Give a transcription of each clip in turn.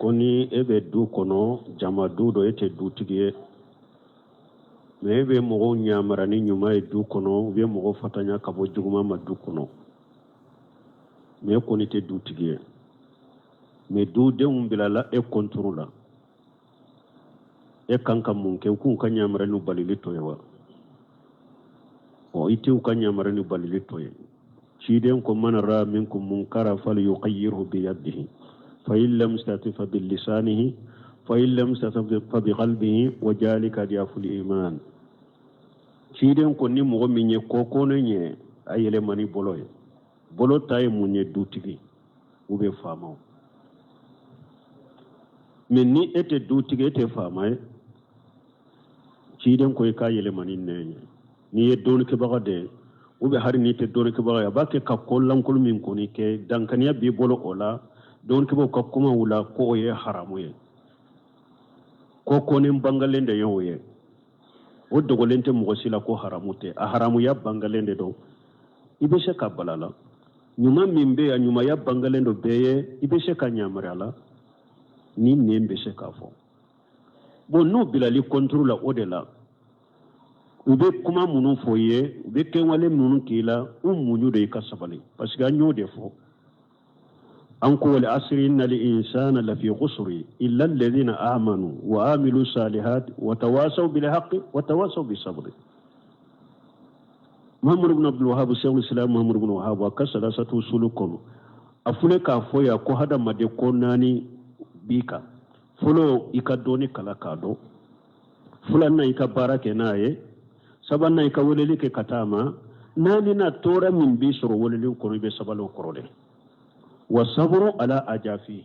koni ebe du kono jama du do ete du tigiye me ebe mogo nyamarani nyuma e du kono be mogo fatanya kabo juguma ma du kono me koni te du tigiye me du de umbilala e kontrola e kanka munke ku kan nyamarani balili to yawa o ite ku kan nyamarani balili to ye ciden ko man ra minkum munkara falyughayyirhu bi yadihi فإن لم يستطع بلسانه فإن لم يستطع بقلبه وذلك ضعف الإيمان ciden ko ni mogo min ye kokono ye a yelemani bolo ye bolo ta ye mun ye dutigi u be faamaw mais ni ete dutigi ete faama ye ciden ko ka yelemani ne ye ni ye doni kebaga de u be hari ni te doni kebaga ya ba ke ka kollankol min koni ke dankaniya bi bolo ola don kibo ka kuma wula ko ye haramu ye ko konen bangalende yo ye o dogolente mugosila ko haramu te a haramu ya bangalende do ibe se ka balala nyuma mimbe ya nyuma ya bangalendo beye ibe se ka nyamarala ni nembe se ka fo bon no bilali contrôle o de la ube kuma munu fo ye ube kenwale munu kila munyu de ka sabali parce que anyo de fo أنكو العصر إن الإنسان لفي خسر إلا الذين آمنوا وآملوا الصالحات وتواصوا بالحق وتواصوا بالصبر محمد بن عبد الوهاب شيخ الإسلام محمد بن الوهاب وكسر ستو سلوكون أفلك أفويا كهذا ما دكوناني بيكا فلو إكادوني كلا كادو فلان إكبارك ناي سبنا إكوليك كتاما نالنا تورا من بيسر وللي كوري بسبالو كوري wasabru ala ajafi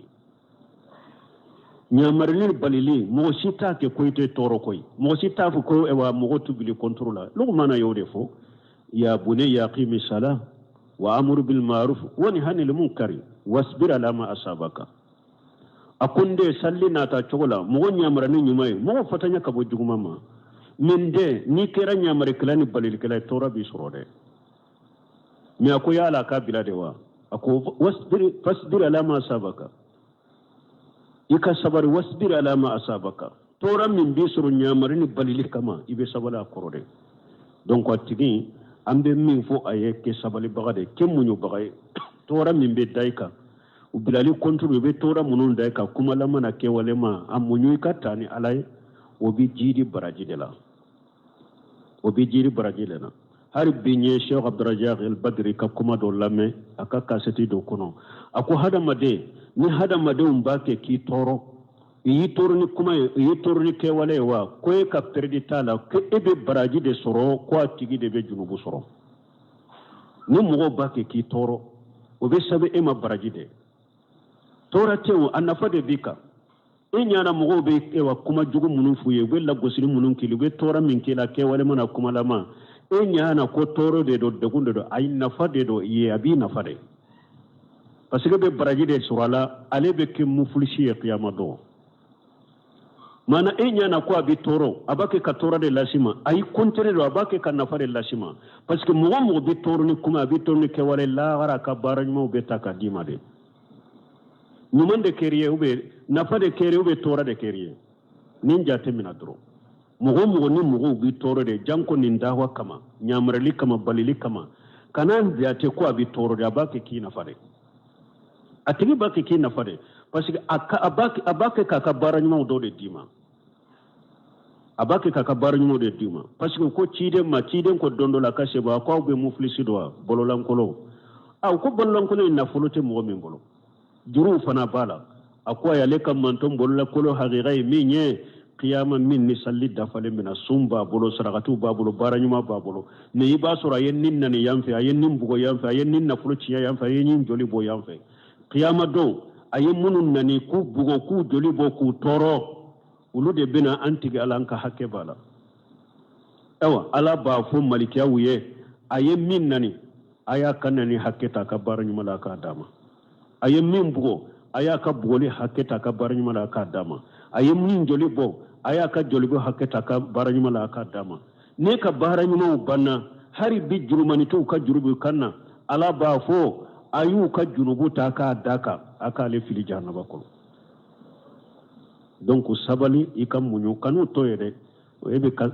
nyamarni balili mo sita ke koyte toro koy mo sita fu ko e wa mo tubili contrôle lo mana yode fo ya bunayya qimi salah wa amru bil ma'ruf wa nahy anil munkari wasbir ala ma asabaka akunde sallina ta chogola mo nyamarni nyumay mo fatanya kabo juguma ma minde ni kera nyamare klani balili kala tora bi surode mi akoya ala ka bilade wa ako fasbir ala ma asabaka ika sabar wasbir ala ma asabaka tora min bi suru nyamarini balili kama ibe sabala korode donc atigi ambe min fo aye ke sabali bagade ke munyu bagay tora min be daika ubilali kontro be tora munun daika kuma lamana ke walema amunyu katani alay obi jidi baraji de la obi jidi baraji de la har binye Sheikh Abdurrazzaq al-Badri ka kuma do lame aka kaseti do kono ako hadamade ni hadamade umbake ki toro yi torni kuma yi torni ke walewa ko e ka perdi tala ke ebe baraji de soro ko atigi de be junubu soro ni mo bake ki toro o be sabe e ma baraji de tora tewo annafa de bika e nyana mo be e wa kuma jugu munun fuye be la gosiri munun kili be tora min kila ke wale mana kuma lama e nyana ko toro de do degunde do ay nafa de do ye abi nafa de parce que be baraji de surala ale be ke muflishi ya qiyama do mana e nyana ko abi toro abake ka toro de lasima ay kontere do abake ka nafa de lasima parce que mo be toro ni kuma abi toro ni ke wale la gara ka barajmo be taka dima de nyuman de keriye ube nafa de keriye ube tora de keriye ninja temina dro mogo ni mogo bi toro de janko nindawa kama nyamrali kama balili kama kanan biate ko abi toro de abake ki nafa de atigi bake ki nafa de parce que abake ka barajmo do de dima abake ka barajmo de dima parce que ko ciden ko dondola kashe ba ko be muflisi do bololan kolo ko bololan kolo na folote mogo min bolo juru fana bala akwa ya leka manton bolola kolo haqiqai minye qiyama min ni salli dafale mina sumba bolo sarakatu babolo baranyuma babolo ne iba sura yennin nani yamfe ayennin bugo yamfe ayennin na fulo ciya yamfe ayennin joli bo yamfe qiyama do ayemmunun nani ku bugo ku joli bo ku toro ulu de bina antigi alanka hakke bala ewa ala ba fo malikiya wuye ayemmin nani aya kanani hakke ta ka baranyuma la ka dama ayem min bugo aya ka bugoli haketa ka baranyuma la ka dama ayem min joli bo aya ka joli bo haketa ka baranyuma la ka dama ne ka baranyuma banna hari bi jurumani to ka jurubu kanna ala ba fo ayu ka junubu ta ka daka aka le fili jahannaba ko donc sabali i ka muɲu kanu to yɛrɛ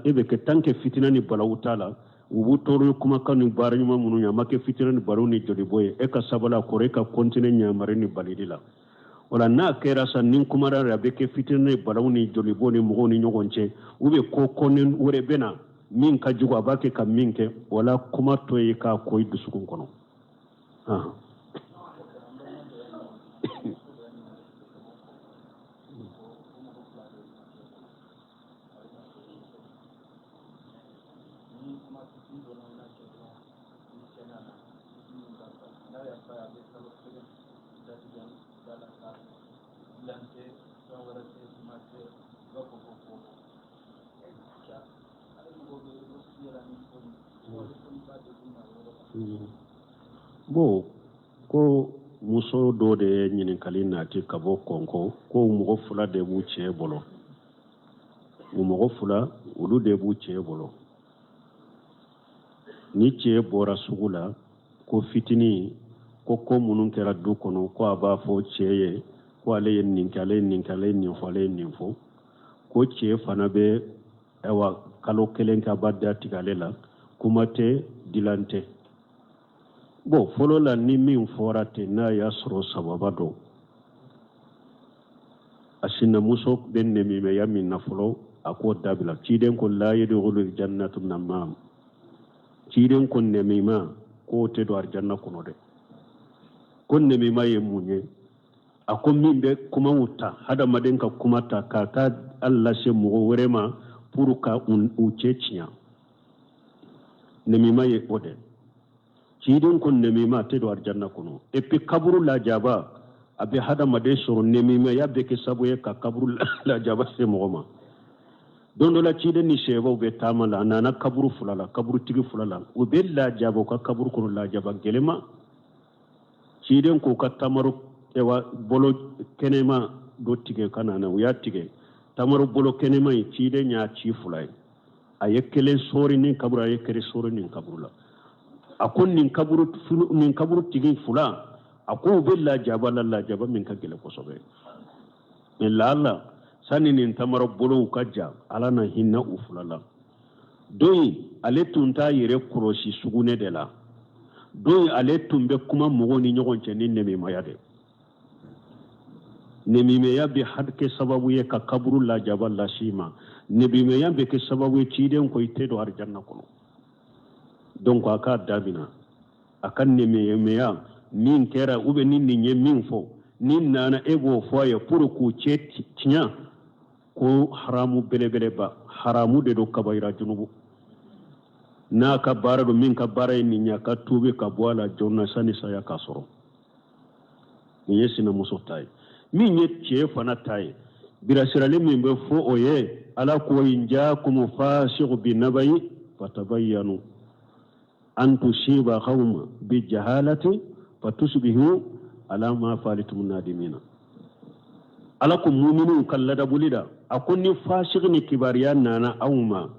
e be ke tanke fitina ni balawu t'a la u b'u tɔɔrɔ kumakan ni baara ɲuman minnu ye a ma kɛ fitina ni balawu ni jɔlibɔ ye e ka sabali a kɔrɔ e ka kɔntine ɲamari ni balili la wala n'a kɛra sa ni kumara a bɛ kɛ fitina ni balawu ni jɔlibɔ ni mɔgɔw ni ɲɔgɔn cɛ u bɛ ko kɔni wɛrɛ bɛ na min ka jugu a b'a kɛ ka min kɛ wala kuma to ye k'a ko i dusukun kɔnɔ bon ko muso dɔ de ye ɲininkali nati ka bɔ kɔnko ko mɔgɔ fila de b'u cɛ bolo u mɔgɔ fila olu de b'u cɛ bolo ni cɛ bɔra sugu la ko fitini ko minnu kɛra du kɔnɔ ko a b'a fɔ cɛ ye ko ale ye nin kɛ ale ye nin kɛ ale ye nin fɔ ale ye nin fɔ ko cɛ fana bɛ kalo kelen kɛ a b'a da tigɛ ale la kuma tɛ dilan tɛ bon fɔlɔ la ni min fɔra ten n'a y'a sɔrɔ sababa dɔ a sinamuso bɛ nɛmimɛya min na fɔlɔ a k'o dabila ciden ko la yadkhulu jannatu namam ciden ko nɛmima k'o tɛ don arjanna kɔnɔ dɛ ko nɛmima ye mun ye a ko min bɛ kumaw ta hadamaden ka kuma ta k'a ka hali lase mɔgɔ wɛrɛ ma pour ka u cɛ tiɲɛ nɛmima ye o dɛ ciden ko nɛmima tɛ don arjanna kɔnɔ et puis kaburu lajaba a bɛ hadamaden sɔrɔ nɛmimaya bɛ kɛ sababu ye ka kaburu lajaba se mɔgɔ ma don dɔ la ciden ni sɛbaw bɛ taama la a nana kaburu fila la kaburutigi fila la u bɛ lajaba u ka kaburu kɔnɔ lajaba gɛlɛma ciden k'u ka tamaro bolo kɛnɛma dɔ tigɛ ka na u y'a tigɛ tamaro bolo kɛnɛma in ciden y'a ci fila ye a ye kelen sɔɔri ni kaburu a ye kelen sɔɔri ni kaburu la a ko nin kaburu tigi fila a ko u bɛ lajaba la lajaba min ka gɛlɛn kosɛbɛ mais laala sani nin tamaro bolow ka ja ala na hinna u fila la don ale tun t'a yɛrɛ kɔlɔsi sugunɛ de la don ale tun bɛ kuma mɔgɔw ni ɲɔgɔn cɛ ni nɛmimaya de nɛmimaya bɛ kɛ sababu ye ka kaburu lajaba lasi ma nɛmimaya bɛ kɛ sababu ye ciden ko i tɛ don arjanna kɔnɔ donc a k'a dabina a ka nɛmimaya min kɛra ou bien ni nin ye min fɔ ni nana e b'o fɔ a ye pour k'u cɛ tiɲɛ ko haramu belebeleba haramu de do kabayira junubu n'a ka baara do min ka baara ye nin ye ka tuube ka bɔ a la joona sani saya ka sɔrɔ nin ye sinamuso ta ye min ye cɛ fana ta ye birasirali min bɛ fɔ o ye ala ko in jaakum fasiqun binabayin fatabayyanu an tusiba qawman bijahalatin fatusbihu ala ma fa'altum nadimina ala ko mu'minun kalladabuli da ako ni fasiq ni kibariya nana awma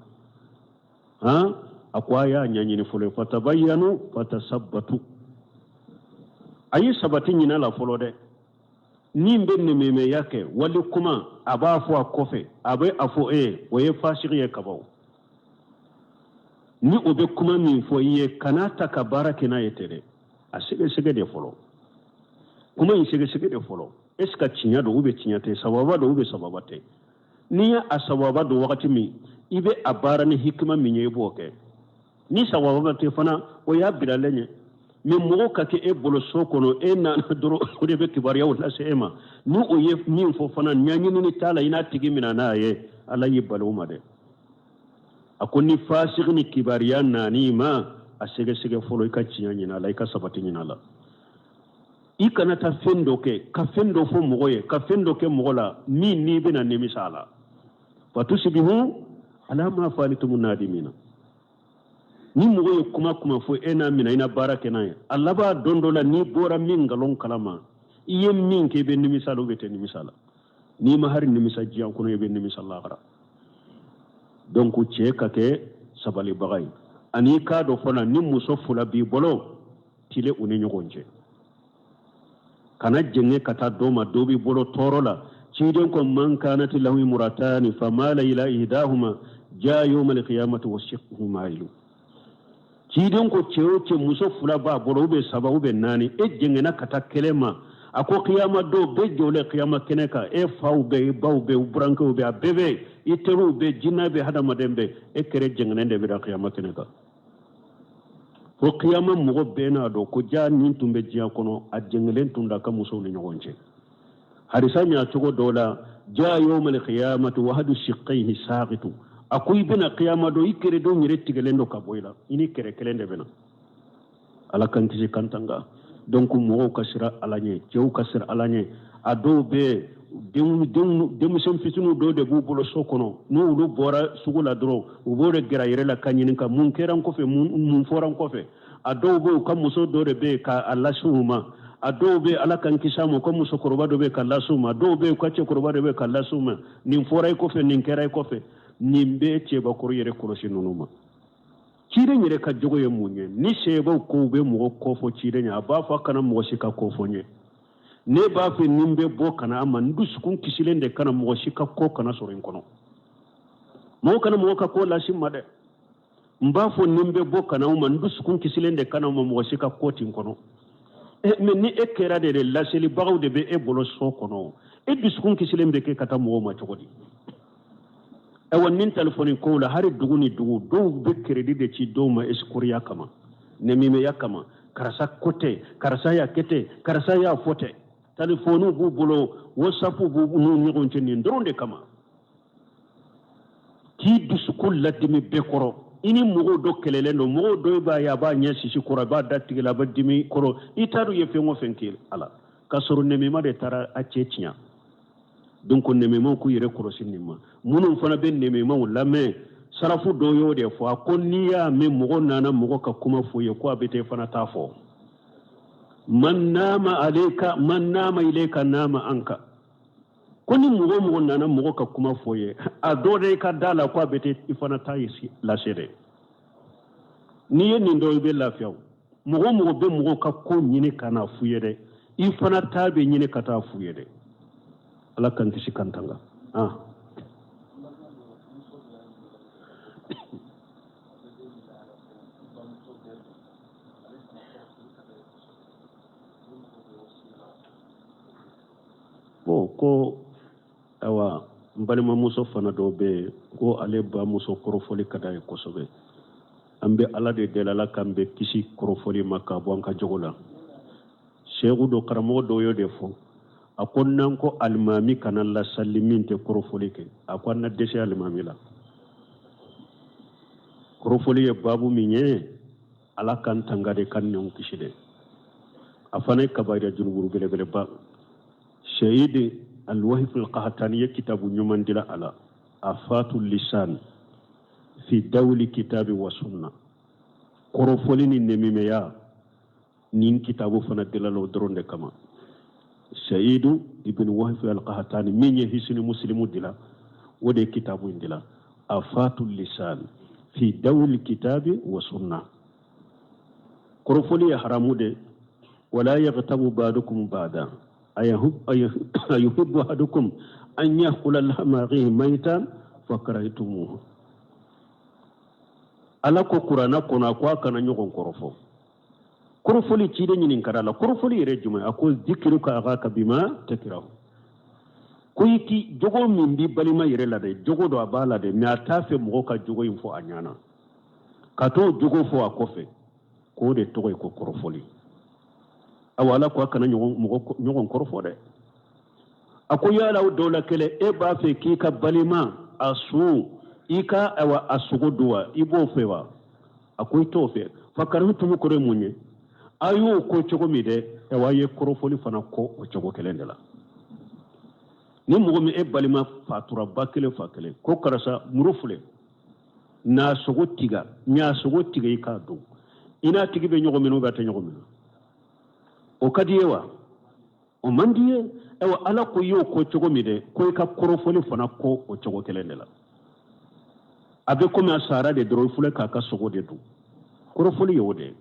ako aya nyanyini folo fatabayyanu fatasabbatu ayi sabati nyina la folo de ni mbe neme yake wali kuma aba fo akofe abe afo o ye fasiq ye kabaw ni o be kuma min fo ye kanata ka barake na yetere a sege de folo kuma in sege de folo est ce que tinya do ube tinya te sababa do ube sababa te ni ya asababa do wakati mi ibe abara ni hikma min ye boke ni sababa te fana o ya bilalenye min mogo ka ke e bolo so kono e na doro o de be kibariya wala se ema ni o ye min fo fana nyanyi ni tala ina tigi mina na ye ala yi baluma de akoni fasiq ni kibariya nani ma a sege folo ka tinya nyina la ka sabati nyina la i kana ta fendo ke ka fendo fo mogo ye ka fendo ke mogo la min ni bena nemisala fatusbihu ala ma fa'altum nadimina ni mogo ye kuma fo ena mina ina barake na ye Allah ba dondola ni bora min galon kalama iye min ke be nimisala be te nimisala ni ma har nimisa jiyan kuno be nimisala gara donc cɛ ka kɛ sabalibaga ye ani k'a dɔ fana ni muso fula b'i bolo tile u ni ɲɔgɔn cɛ kana jɛngɛ ka taa dɔ ma dɔ b'i bolo tɔɔrɔ la ciden ko man kanat lahu imratani famala ila ihdahuma ja yawm al-qiyamati wa shiqquhu mailu ciden ko ce muso fula ba boro be saba ube nani e jengena kata kelema ako qiyama do be jole qiyama keneka e fawbe bawbe branko be abebe iteru be jinabe hada madembe e kere jengnende be qiyama keneka ko qiyama mugo bena do ko ja nin tumbe jiya kono a jenglen tunda ka muso ni nyogonje harisa nya togo dola ja yawmal qiyamati wa hadu shiqqaihi saqitu akuy bena qiyama do ikere do nyire tigelendo ka boyla ini kere kelende bena ala kan kisi kantanga donc mo kasira alanye jew kasira alanye ado be demu sem fitunu do de bubulo sokono no do bora sugula dro ubore gira yirela kanyin ka mun keran ko fe mun foran ko fe ado bo kam muso do de be ka Allah suma ado be ala kan kisamo ko muso korba do be ka Allah suma do be ko ce korba do be ka Allah suma nin foray ko fe nin keray ko fe nin be ce ba ko yere ko sinunuma cire nyere ka jogo ye munye ni sebo ko be mo ko fo cire nya ba fa kana mo shika ko fo nye ne ba fe nimbe bo kana amma ndus kun kisilende kana mo shika ko kana sorin kono mo kana mo ka ko la shimma de mba fo nimbe bo kana amma ndus kun kisilende kana mo shika ko tin kono me ni e kera de la seli bawo de be e bolo so kono e dus kun kisilende ke kata mo ma chogodi e wonnin telephone ko la hari duguni dugu do be credit de ci do ma eskuriya kama ne mime yakama karasa kote karasa ya kete karasa ya fote telephone bu bolo whatsapp bu no ni gon ci ni ndronde kama ki duskul ladimi be koro ini mugo do kelele no mugo do ba ya ba nya sisi koro ba datti la ba dimi koro itaru ye fe ngo fenkil ala kasoro ne mima de tara a cecinya donc nemema ku yere korosinima munun fana be nemema lame sarafu do yo de fo ko niya me mugo nana mugo ka kuma fo ye ko abete fana tafo man nama ilayka nama anka koni mugo nana mugo ka kuma fo ye adore ka dala ko abete ifana tayisi la sere niye ni ndo be lafiyaw mugo be mugo ka ko nyine kana fuyede ifana tabe nyine kata fuyede ala kan kisi kantanga ko awa mbalima muso fana do be ko ale ba muso korofoli kada e kosobe ambe ala de delala kambe kisi korofoli makka bo anka jogola sheikhu do karamo do yo defo akon nan ko almami kanan la sallimin te korofoli ke akon na dese almami la korofoli e babu minye ala kan tangade kan ne kishide afane kabaira junuburu bele bele ba shahid alwahif alqahtani kitabu nyuman dila ala afatul lisan fi dawli kitabi wa sunna korofoli ni nemimeya nin kitabu fana dila lo dronde kama Sayidu ibn Wahif al-Qahtani minye hisni muslimu dila wode kitabu indila afatul lisan fi dawl kitabi wa sunna korofoli haramude wala yaghtabu ba'dukum ba'da ayuhibbu ahadukum an yaqula lahma ghihi maytan fakaraytumuhu ala ko qur'ana kona ko kana nyogon korofo korofoli ci de nyinin karala korofoli yere juma ako zikru ka agaka bima takirahu kuyiti jogo min bi balima yere la de jogo do abala de mi atafe mo ka jogo info anyana kato jogo fo akofe ko de togo ko korofoli awala ko kana nyogon korofo de ako yala dola kele e ba fe ki ka balima asu ika awa asugo duwa ibo fewa akoy tofe fakaru tumu kore munye ayo ko cogo mi de e waye korofoli fana ko o cogo kelende la ni mugo mi e balima fatura bakele fakele ko karasa murufule na sogo tiga nya sogo tiga ika do ina tigi be nyogo mino gata nyogo mino o kadiyewa o mandiye e wa ala ko yo ko cogo mi de ko ka korofoli fana ko o cogo kelende la abe ko mi asara de dro fule ka sogo de do korofoli yo de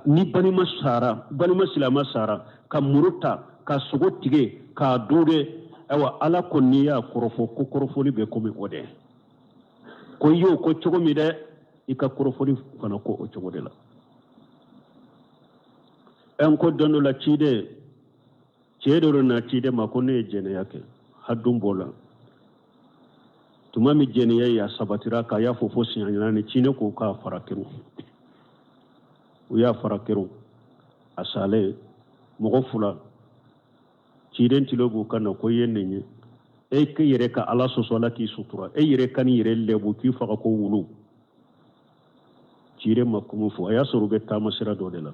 ni balima sara balima silama sara ka muruta ka sogo tige ka dure awa ala ko ni ya korofo ko korofoli be ko mi ode ko yo ko cogo mi de ika korofoli fana ko o cogo de la en ko dondo la cide ceedoro na cide ma ko ne jene yake haddum bola tuma mi jene ya sabatira ka ya fofo sinyana ni cine ko ka farakiru o ya farakiru asale mogo fula ciden tilobu kana ko yenenye e ke yere ka ala sosola ki sutura e yere kan yere lebu ki faga ko wulu cire makumu fo aya sorube tamasira do de la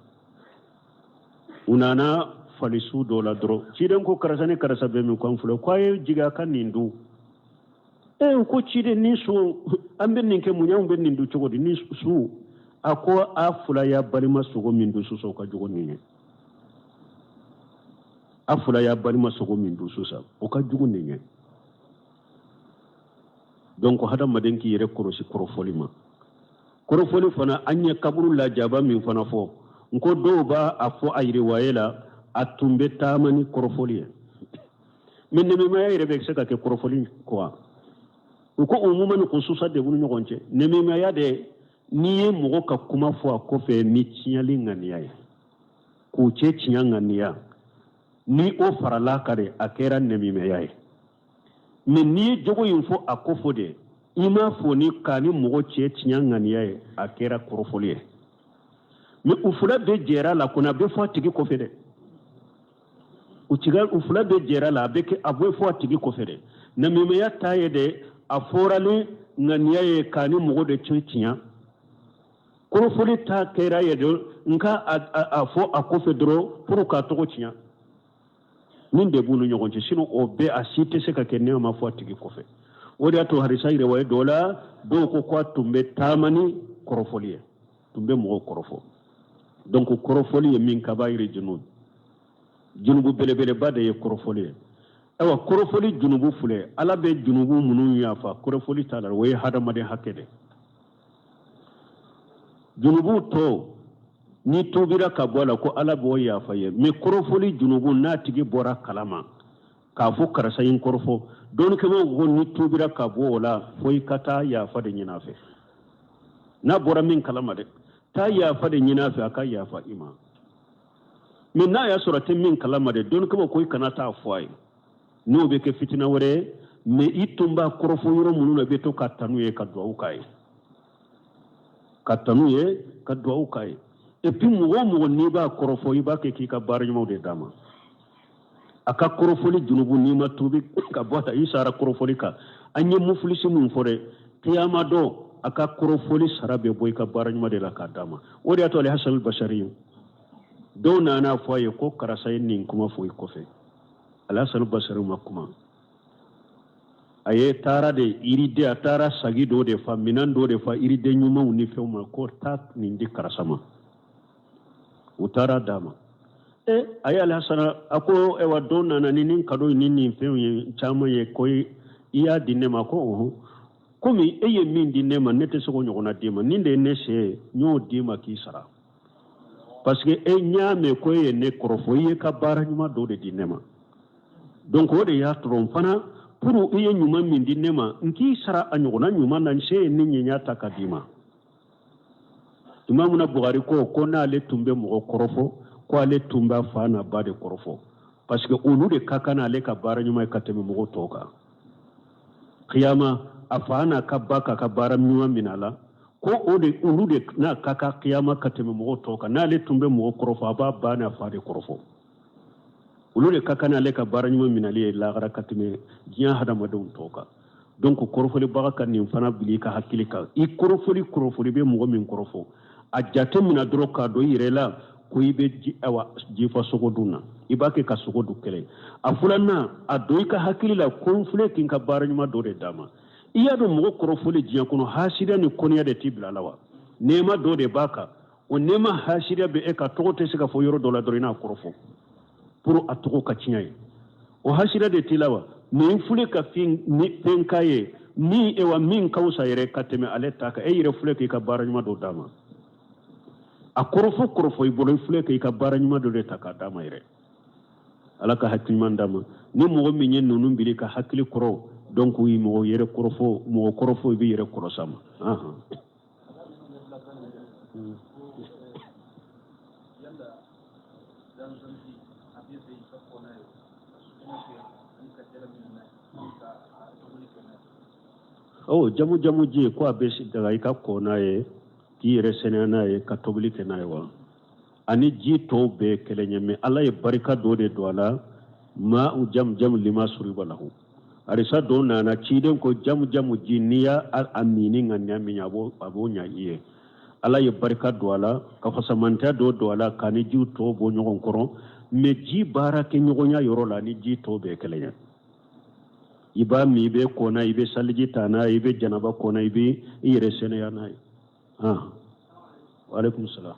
unana falisu do la dro ciden ko karasane karasa be min ko fulo ko ay jiga kan nindu ko cide ni su ambe ninke munyam be nindu cogodi ni su ako afula ya balima sogo mindu su so ka jogo ninye afula ya balima sogo mindu su sa o ka jogo ninye donc hada madenki yere korosi korofolima korofoli fana anya kaburu la jaba min fana fo nko do ba afo ayre wayela atumbe tamani korofoli min ne ma yere be seka ke korofoli quoi ko umuman khususa de bunu ngonche ne mi ma ya de ni ye mogo ka kuma fo a kofe ni tiɲali ŋaniya ye k'u cɛ tiɲa ŋaniya ni o farala kare a kɛra nɛmimeya ye mɛ n'i ye jogo in fo a ko fo de i m'a fo ni k'a ni mɔgɔ cɛ tiɲa ŋaniya ye a kɛra kɔrɔfɔli ye mɛ u fila bɛ jɛra la kɔni a bɛ fɔ a tigi kɔfɛ dɛ u fila bɛ jɛra la a bɛ fɔ a tigi kɔfɛ dɛ nɛmimeya ta ye de a fɔralen ŋaniya ye k'a ni mɔgɔ de cɛ tiɲa korofoli ta kɛra ye de nka a fɔ a kɔfɛ dɔrɔn pour k'a tɔgɔ tiɲa nin de b'u ni ɲɔgɔn cɛ sinon o bɛɛ a si tɛ se ka kɛ ne ma fɔ a tigi kɔfɛ o de y'a to harisa yɛrɛwaye dɔ la dɔw ko ko a tun bɛ taama ni kɔrɔfɔli ye tun bɛ mɔgɔw kɔrɔfɔ donc kɔrɔfɔli ye min kaba yiri junubu belebeleba de ye kɔrɔfɔli ye ayiwa kɔrɔfɔli junubu filɛ ala bɛ junubu minnu yafa kɔrɔfɔli t'a la o ye hadamaden hakɛ de junubu tɔ ni tubira ka bɔ la ko ala b'o yafa ye mais kɔrɔfɔli junubu n'a tigi bɔra kalama k'a fɔ karisa in kɔrɔfɔ dɔɔnikɛlaw ko ni tubira ka bɔ o la fo i ka taa yafa de ɲin'a fɛ n'a bɔra min kalama dɛ taa yafa de ɲin'a fɛ a ka yafa i ma mais n'a y'a sɔrɔ a tɛ min kalama dɛ dɔɔnikɛlaw ko i kana taa fɔ a ye n'o bɛ kɛ fitina wɛrɛ ye mais i tun b'a kɔrɔfɔ yɔrɔ minnu na i bɛ to ka tanu ye ka duwawu k'a ye ka tanu ye ka duwawu k'a ye et puis mɔgɔ o mɔgɔ n'i b'a kɔrɔfɔ i b'a kɛ k'i ka baara ɲumanw de d'a ma a ka kɔrɔfɔli junubu n'i ma tuubi ka bɔ a i sara kɔrɔfɔli kan an ye mufilisi min fɔ dɛ kiyama dɔ a ka kɔrɔfɔli sara bɛ bɔ i ka baara ɲuman de la k'a d'a ma o de y'a to ale hasan basari dɔw nana fɔ a ye ko karisa ye nin kuma fɔ i kɔfɛ ale hasan basari ma kuma a ye taara de yiriden a taara sagi dɔ de fa minɛn dɔ de fa yiriden ɲumanw ni fɛnw ma ko taa nin di karisa ma u taara d'a ma a ye alhasana a ko ewa dɔ nana ni nin kado ni nin fɛnw ye caman ye ko i y'a di ne ma ko komi e ye min di ne ma ne tɛ se k'o ɲɔgɔnna d'i ma nin de ye ne se ye n y'o d'i ma k'i sara parce que e ɲ'a mɛn ko e ye ne kɔrɔfɔ i ye ka baara ɲuman dɔ de di ne ma donc o de y'a tɔrɔ n fana pour i ye ɲuman min di ne ma n k'i sara a ɲɔgɔnna ɲuman na n se ye ne ɲɛɲa ta ka d'i ma imamuna bugari ko n'ale tun bɛ mɔgɔ kɔrɔfɔ ko ale tun b'a fa n'a ba de kɔrɔfɔ parce que olu de ka kan n'ale ka baara ɲuman ye ka tɛmɛ mɔgɔw tɔw kan kiyama a fa n'a ka ba k'a ka baara ɲuman min a la ko olu de n'a ka kan kiyama ka tɛmɛ mɔgɔw tɔw kan n'ale tun bɛ mɔgɔ kɔrɔfɔ a b'a ba n'a fa de kɔrɔfɔ olu de ka kan n'ale ka baara ɲuman minɛli ye lahara ka tɛmɛ diɲɛ hadamadenw tɔw kan donc kɔrɔfɔlibaga ka nin fana bili i ka hakili kan i kɔrɔfɔli bɛ mɔgɔ min kɔrɔfɔ a jate mina dɔrɔn k'a dɔn i yɛrɛ la ko i bɛ jifa sogo dun na i b'a kɛ ka sogo dun kɛlɛ a filanan a don i ka hakili la ko n filɛ k'i ka baara ɲuman dɔ de d'a ma i y'a dɔn mɔgɔ kɔrɔfɔli diɲɛ kɔnɔ hasidiya ni kɔniya de t'i bila a la wa nɛɛma dɔ de b'a kan o nɛɛma hasidiya bɛ e ka tɔgɔ tɛ se ka fɔ yɔrɔ dɔ la dɔrɔn i n'a kɔrɔfɔ pour a tɔgɔ ka tiɲɛ ye o hasidiya de t'i la wa mais n filɛ ka fɛn k'a ye min ka wusa yɛrɛ ka tɛmɛ ale ta kan e yɛrɛ filɛ k'i ka baara ɲuman dɔ d'a ma a kɔrɔfɔ i bolo i filɛ k'i ka baara ɲuman dɔ de ta k'a d'a ma yɛrɛ ala ka hakiliman dama ni mɔgɔ min ye ninnu bili ka hakili kɔrɔ donc i mɔgɔ yɛrɛ kɔrɔfɔ mɔgɔ kɔrɔfɔ i bɛ yɛrɛ kɔrɔsa ma jamu jamu ji ko a bɛ daga i ka kɔ n'a ye k'i yɛrɛ sɛnɛ n'a ye ka tobili kɛ n'a ye wa ani ji tɔw bɛɛ kɛlɛ ɲɛ mɛ ala ye barika dɔ de don a la ma jamu jamu lima suriba lahu arisa dɔ nana ciden ko jamu jamu ji n'i y'a mini ŋa ɲa min a b'o ɲa i ye ala ye barika don a la ka fasamantɛ dɔ don a la k'a ni jiw tɔw bɔ ɲɔgɔn kɔrɔ mɛ ji baara kɛ ɲɔgɔnya yɔrɔ la ni ji tɔw bɛɛ kɛlɛ ɲɛ i b'a min i bɛ kɔnna i bɛ saliji ta n'a ye i bɛ janaba kɔnna i bɛ i yɛrɛ sɛnɛya n'a ye waaleykum salaam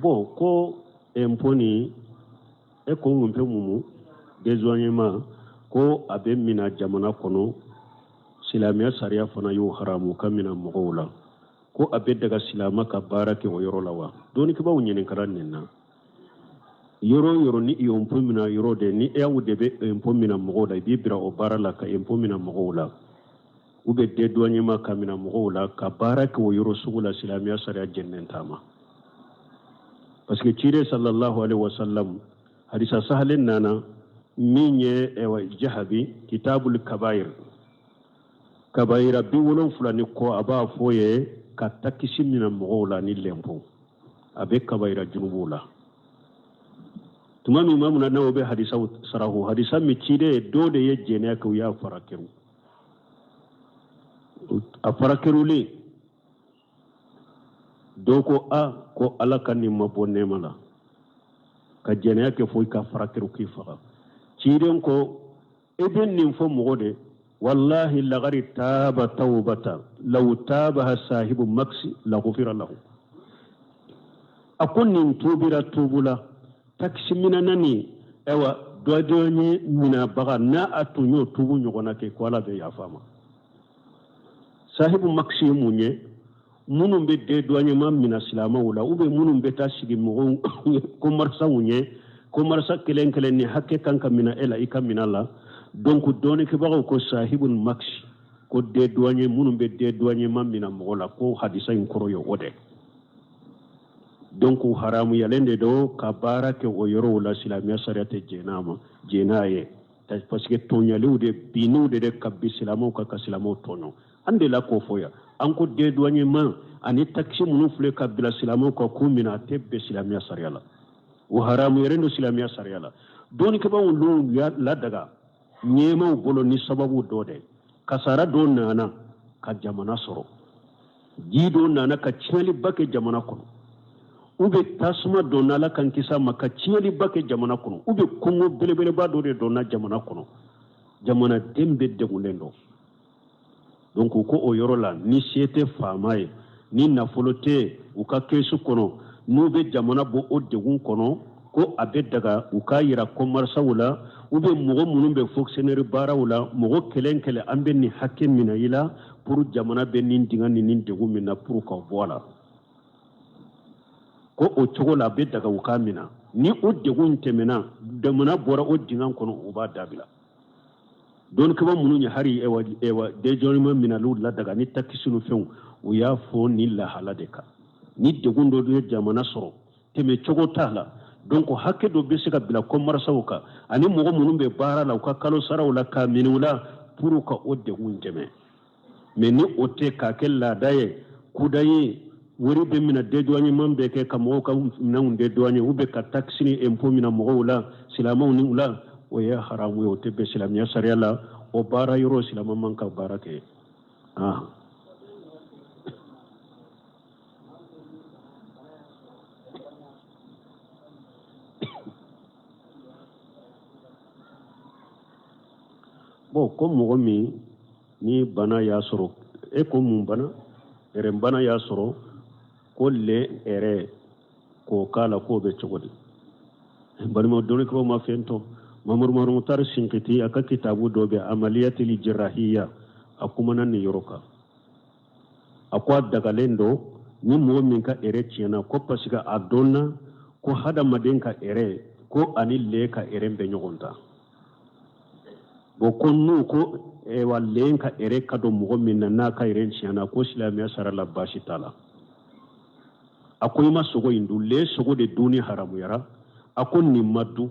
bon ko emponi e ko ŋunpe mumu désoignement ko a bɛ mina jamana kɔnɔ silamɛya sariya fana y'o haramu ka mina mɔgɔw la ko a bɛ daga silama ka baara kɛ o yɔrɔ la wa dɔɔnikibaw ɲininkara nin na yɔrɔ yɔrɔ ni impôt mina yɔrɔ de ni e y'aw de bɛ impôt mina mɔgɔw la i b'i bira o baara la ka impôt mina mɔgɔw la ou bien dédouanement ka mina mɔgɔw la ka baara kɛ o yɔrɔ sugu la silamɛya sariya jɛnnen t'a ma parce que cire sallallahu alaihi wasallam hadisa sahalen nana min ye jahabi kitabul kabair kabaira bi wolonfila ni kɔ a b'a fɔ ye ka takisi mina mɔgɔw la ni lɛnpo a bɛ kabaira junubuw la tuma min ma munna n'o bɛ hadisa sarahu hadisa min ciden dɔ de ye jɛnɛya kɛ u y'a fara kɛru a fara kɛrulen dɔw ko ko ala ka nin ma bɔ nɛɛma la ka jɛnɛya kɛ fo i ka fara kɛru k'i faga ciden ko e bɛ nin fɔ mɔgɔ de wallahi lagari taaba tawbata law taabaha sahibu maksi lagufira lahu a ko nin tubira tubula takisi mina nani ewa dɔdɔnye minabaga n'a a tun y'o tubu ɲɔgɔnna kɛ ko ala bɛ yafa ma sahibu maksi ye mun ye minnu bɛ dédouanement mina silamaw la ou bien minnu bɛ taa sigi mɔgɔw ko marisaw ye ko marisa kelen kelen ni hakɛ kan ka mina e la i ka mina la donc dɔɔnikɛbagaw ko sahibul maksi ko dédouané minnu bɛ dédouanement mina mɔgɔ la ko hadisa in kɔrɔ ye o de donc haramuyalen de don ka baara kɛ o yɔrɔw la silamɛya sariya tɛ jɛn n'a ye parce que tɔɲaliw de binniw de ka bin silamaw kan ka silamaw tɔɲɔ an de la k'o fɔ yan an ko dédouanement ani taxi minnu filɛ ka bila silamaw kan k'u minɛ a tɛ bɛn silamɛya sariya la o haramuyalen don silamɛya sariya la dɔɔnikɛbagaw l'u ladaga ɲɛmaw bolo ni sababu dɔ de kasara dɔ nana ka jamana sɔrɔ ji dɔ nana ka tiɲɛliba kɛ jamana kɔnɔ u bɛ tasuma donna ala kan kisa ma ka tiɲɛliba kɛ jamana kɔnɔ u bɛ kɔngɔ belebeleba dɔ de donna jamana kɔnɔ jamanaden bɛ degunnen dɔ donc u ko o yɔrɔ la ni se tɛ faama ye ni nafolo tɛ u ka keesu kɔnɔ n'u bɛ jamana bɔ o degun kɔnɔ ko a bɛ daga u k'a yira kɔmarisaw la ou bien mɔgɔ minnu bɛ fonctionnaire baaraw la mɔgɔ kelen kelen an bɛ nin hakɛ minɛ i la pour jamana bɛ nin dingɛ ni nin degun min na pour k'aw bɔ a la ko o cogo la a bɛ daga u k'a minɛ ni o degun tɛmɛna jamana bɔra o dingɛ kɔnɔ u b'a dabila dɔɔnikɛba minnu ye hari dédouanement minɛliw ladaga ni takisi ni fɛnw u y'a fɔ ni lahala de kan ni degun dɔ ye jamana sɔrɔ tɛmɛ cogo t'a la donc hakɛ dɔ bɛ se ka bila kɔmarisaw kan ani mɔgɔ minnu bɛ baara la u ka kalo saraw la ka minɛ u la pour ka o degun tɛmɛ mais ni o tɛ k'a kɛ laada ye kuda ye wari bɛ minɛ dédouanement bɛ kɛ ka mɔgɔw ka minɛnw dédouaner ou bien ka taxe ni impôt minɛ mɔgɔw la silamɛw ni u la o ye haramu ye o tɛ bɛn silamɛya sariya la o baara yɔrɔ silamɛ man ka baara kɛ bon ko mɔgɔ min ni bana ya soro e ko mun bana ere bana ya soro ko le ere ko kala ko be cogodi bari mo doni ko ma fento mamur mutar sinkiti aka kitabu dobe amaliyatil jirahiyya akuma nan ni yoroka akwa daga lendo ni mo min ka ere tiena ko pasiga adonna ko hada madenka ere ko anille ka ere be nyogonta bo konnu ko e wallenka ere kado mo min na ka ere tiena ko islamiya sarala bashi tala akoy ma sogo indulle sogo de duni haramu yara akon ni maddu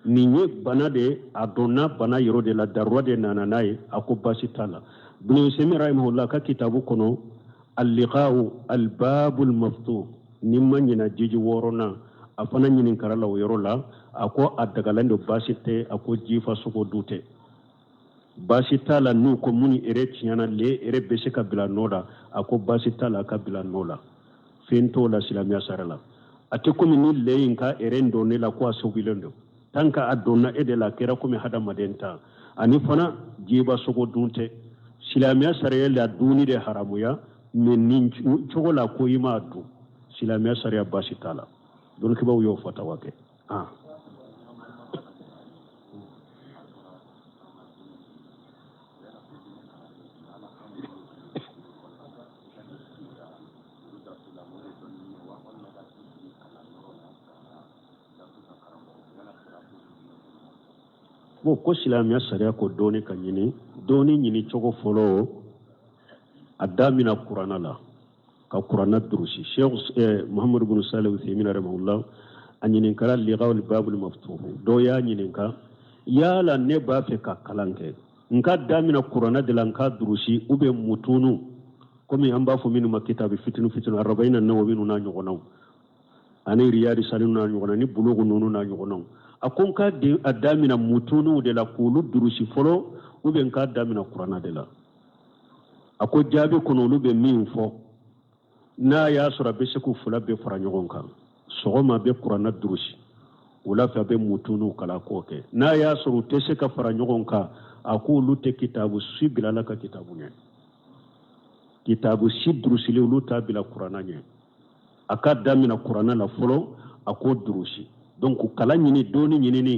ni nye bana de adonna bana yoro de la darwa de nananaye ako bashi tala bin semi rahimahullah ka kitabu kono al-liqa'u al-babul maftuh nimma nyina jiji worona afana nyinin karala yoro la ako adagalando basite ako jifa sogo dute bashi tala nu ko muni ere tiana le ere bese kabila noda ako bashi tala kabila nola fento la silamiya sarala ate komi ni leyin ka erendo ne la ko asobilendo tanka adonna ede la kera komi hada madenta ani fana jiba sogo dunte silamiya saraya la duni de haramuya men nin chogola ko yima du silamiya saraya bashi tala don kibaw yo fata wake bo ko silamiya sariya ko doni ka nyini doni nyini chogo folo adamina qur'ana la ka qur'ana durusi sheikh muhammad ibn salih uthaymin rahimahullah anyini kala liqaul babul maftuh do ya nyini ka yala ne ba fe ka kalanke nka damina qur'ana de lanka durusi ube mutunu komi amba fu minu makitabi fitinu arbaina nawawinu na nyogonaw ani riyadi salinu na nyogonaw ni bulugu nunu na nyogonaw akon ka de adamina mutunu de la kulu durusi folo ube ka damina qur'ana de la ako jabe kono lube min fo na ya sura be seku fula be fara nyogon kan sogoma be qur'ana durusi wala fa be mutunu kala ko ke na ya suru te se ka fara nyogon ka ako lute kitabu sibila la ka kitabu ne kitabu sidrusi le luta bila qur'ana ne aka damina qur'ana la folo ako durusi donc kala nyini doni nyini ni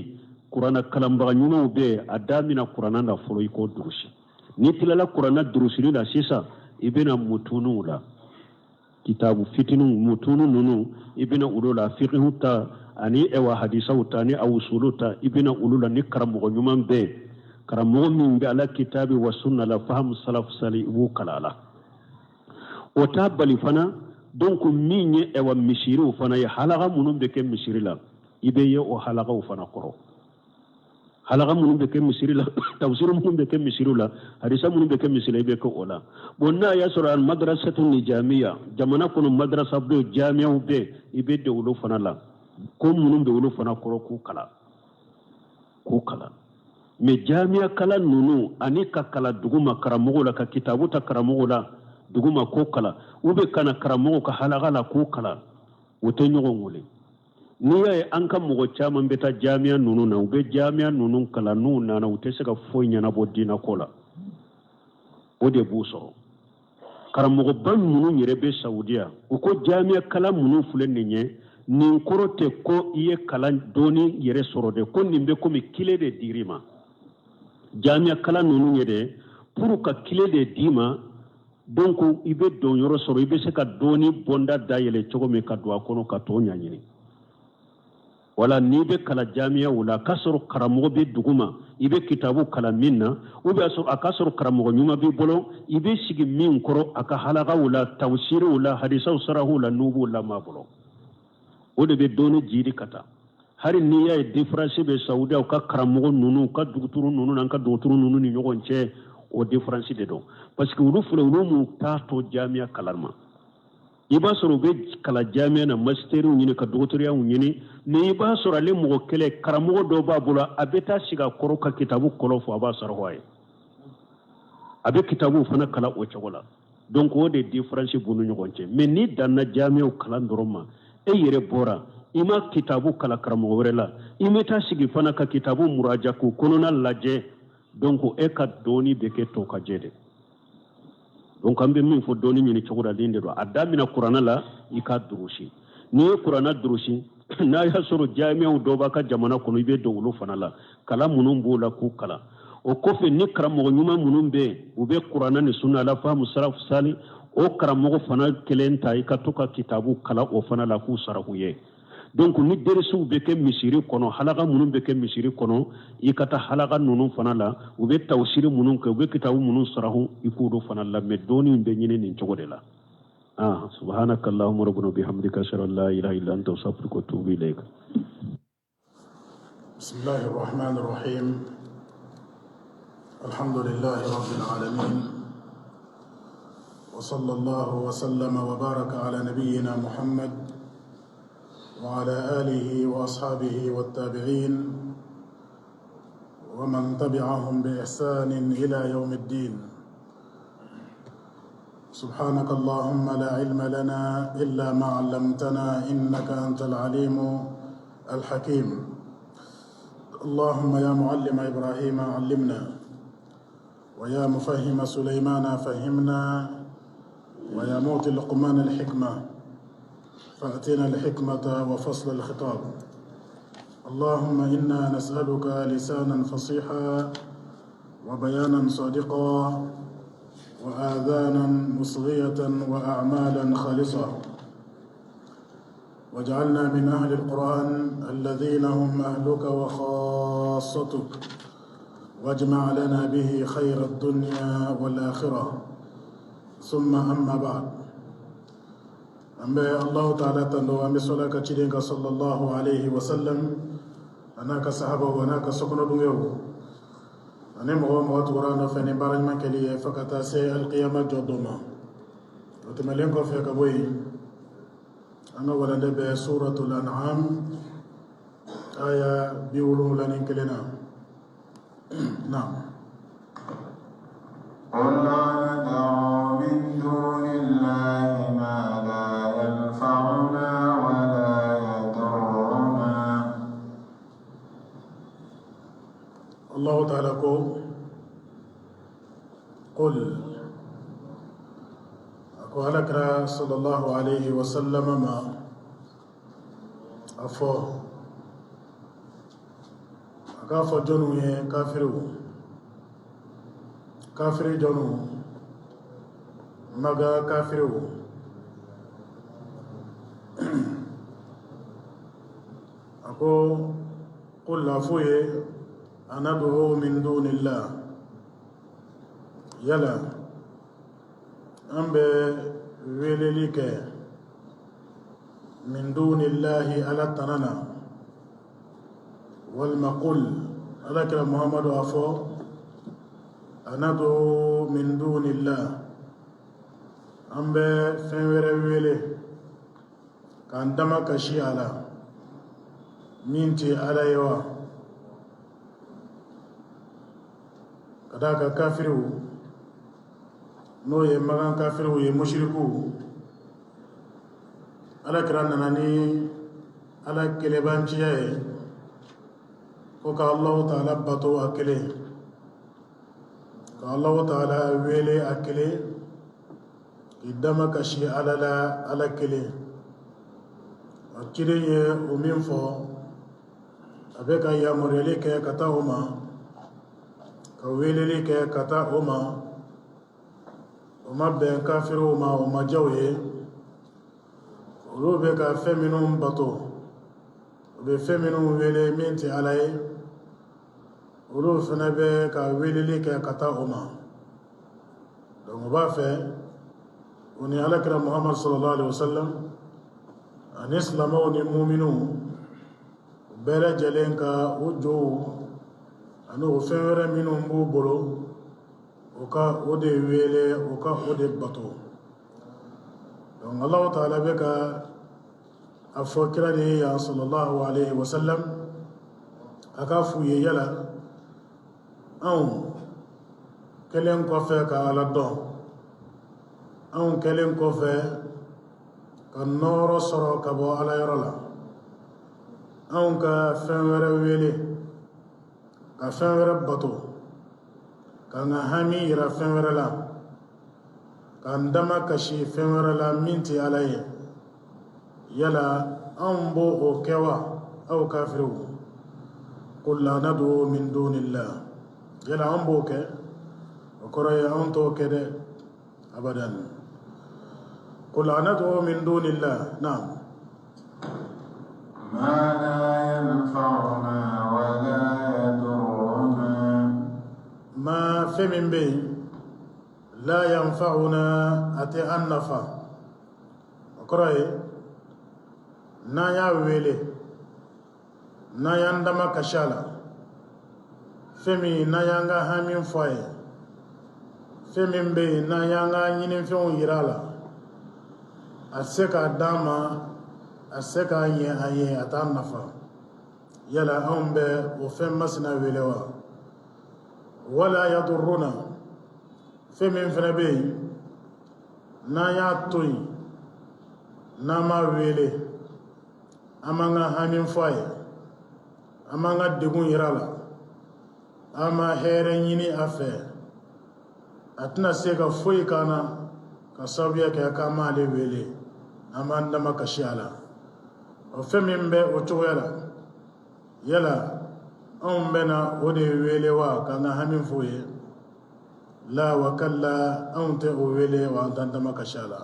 qur'ana kalamba nyuno be adamina qur'ana la folo iko durusi ni tilala qur'ana durusi la sisa ibena mutunu la kitabu fitinu mutunu nunu ibena ulula fiqhu ta ani ewa hadisa utani au usuluta ibena ulula ni karamu nyuman be karamu min be ala kitabi wa sunna la faham salaf salihu kalala wata balifana donc minye ewa mishiru fana ya halaga munum be ke mishirila ibe ye o halaga ufana koro halaga munum be ke misirila tawsir munum be ke misirula hadisa munum be ke misila ibe ko ola bonna ya sura al madrasatu nijamiya jamana kono madrasa be jami'a be ibe de ulo fana la ko munum be ulo fana koro ku kala me jami'a kala nunu ani ka kala duguma karamogo la ka kitabu ta karamogo la duguma ko kala ube kana karamogo ka halaga la ko kala wote nyogo ngole ni ya an kan mogo caman beta jami'a nunu na ube jami'a nunu kala nu na na ute se ka foyi nyana bo dina kola o de bu soro karamogo ban nunu yere be saudiya o ko jami'a kala nunu fulen ni nye nin korote ko iye kala doni yere soro de ko nimbe ko mi kile de dirima jami'a kala nunu yede pour ka kile de dima donc ibe don yoro soro ibe se ka doni bonda dayele chogo me ka do akono ka to nyanyini wala ni be kala jami'a wala kasoro karamogo be duguma ibe kitabu kala minna ube asoro akasoro karamogo nyuma be bolo ibe sigi min koro aka halaga wala tawsir wala hadisa usrahu wala nubu wala ma bolo ode be doni jiri kata hari ni ya difference be saudi ka karamogo nunu ka duguturu nunu nan ka duguturu nunu ni nyogonche o difference de do parce que ulu fule ulu mu tato jami'a kalarma iba soro be kala jami'a na masteru nyine ka doctoria nyine ne iba soro ale mo kele karamogo do ba bula abeta siga koro ka kitabu kolofo aba soro hoye abe kitabu fana kala o chagola donc o de difference bunu nyogonche mais ni danna jami'a kala ndoroma e yere bora ima kitabu kala karamogo werela imeta sigi fana ka kitabu muraja ko kono na laje donc e ka doni be ke to ka jede donc ambe min fo doni ni cogoda linde do adamina qur'ana la ika durushi ni qur'ana durushi na ya soro jami'u do ba ka jamana kono ibe do wulu fana la kala munun bola ku kala o kofe ni karamo nyuma munun be ube qur'ana ni sunna la famu salaf sali o karamo fana kelenta ika to ka kitabu kala o fana la ku sarahu ye donc ni dersu be ke misiri kono halaga munun be ke misiri kono ikata halaga nunu fana la ube tawsiri munun ke ube kitabu munun sarahu ikudo fana la medoni be nyine ni cogode la subhanakallahumma rabbuna bihamdika ashhadu an la ilaha illa anta astaghfiruka wa atubu ilayk. Bismillahir rahmanir rahim. Alhamdulillahi rabbil alamin. Wa sallallahu wa sallama wa baraka ala nabiyyina Muhammad وعلى آله وأصحابه والتابعين ومن تبعهم بإحسان إلى يوم الدين. سبحانك اللهم لا علم لنا إلا ما علمتنا إنك أنت العليم الحكيم. اللهم يا معلم إبراهيم علمنا ويا مفهم سليمان فهمنا ويا معطي لقمان الحكمة فأتنا الحكمة وفصل الخطاب. اللهم إنا نسألك لسانا فصيحا وبيانا صادقا وآذانا مصغية وأعمالا خالصة، واجعلنا من أهل القرآن الذين هم أهلك وخاصتك، واجمع لنا به خير الدنيا والآخرة. ثم أما بعد، أما الله تعالى تندو أمي صلاة كتيرين صلى الله عليه وسلم أناك صحابة وأناك سكن دنيو أنا مغوات ورانا فني بارج ما كلي فكتا سي القيامة جدوما وتملين في كبوي أنا ولد بسورة الأنعام آية بيقولوا لنا كلنا نعم. قل ندعو من دون الله ما لا ينفعنا ولا يضرنا. الله تعالى قل أقول لك صلى الله عليه وسلم ما أفو أكافو جنو كافرو كافر جنو مغا كافرو أكو قل أفوي أنا أدعو من دون الله يلا أم بويلليك من دون الله على تنانا والمقل على كلام محمد أفو أنا أدعو من دون الله أم بفنور ويلي كان دمك شي على مينتي على يوا كذاك كافرو نو يمغان كافرو يمشركو على كران ناني على كلبانشيه وكا الله تعالى بطو أكله الله تعالى ويلي أكله إدما كشي على لا على كله أكيري أمين فو أبيك يا مريليك كتاهما كويليك كتاهما وما بين كافرهما وما جوي ولوبك فمنهم بطو وبفمنهم ويلي مينتي عليه ولو فنبه كويليك كتاهما donc on va faire on est ala kira Muhammad sallallahu alaihi wasallam an islama ni mu'minu bela jalenka ujo anu fewere minu mbu bolo oka ode wele oka ode bato donc Allah ta'ala beka afokira ni ya sallallahu alaihi wasallam akafu yela an kelen ko fe ka ala don an kelen ko fe ka noro soro ka bo ala yorola an ka fenwere wele ka fenwere bato kan hami yira fɛn wɛrɛ la kan dama kasi fɛn wɛrɛ la min tɛ ala ye yala anw b'o o kɛ wa aw kafiriw qul la nad'u min dunillah yala anw b'o kɛ o kɔrɔ ye anw t'o kɛ dɛ abadan qul la nad'u min dunillah naam ما لا ينفعنا ولا يضرنا ما في من بين لا ينفعنا أتي النفع وقرأي نايا ويلي نايا ندما كشالا فمي نايا نغا همين فاي فمي بي نايا نغا ينين فيون يرالا أسيكا داما أسيكا أي أتا النفع يلا أم بي وفم مسنا ويلوا ولا يضرنا فمن فنبي نايا توي ناما ويلي أمانا همين فاي أمانا دقون يرالا أما هيرين يني أفي أتنا سيكا فوي كانا كسابيا كي أكاما لي ويلي أما ندما كشيالا وفمن بي وطويلا يلا أم بنا ودي ويلي كانا همين فوي لا وكلا أنت أولي وأنت أنتما كشالا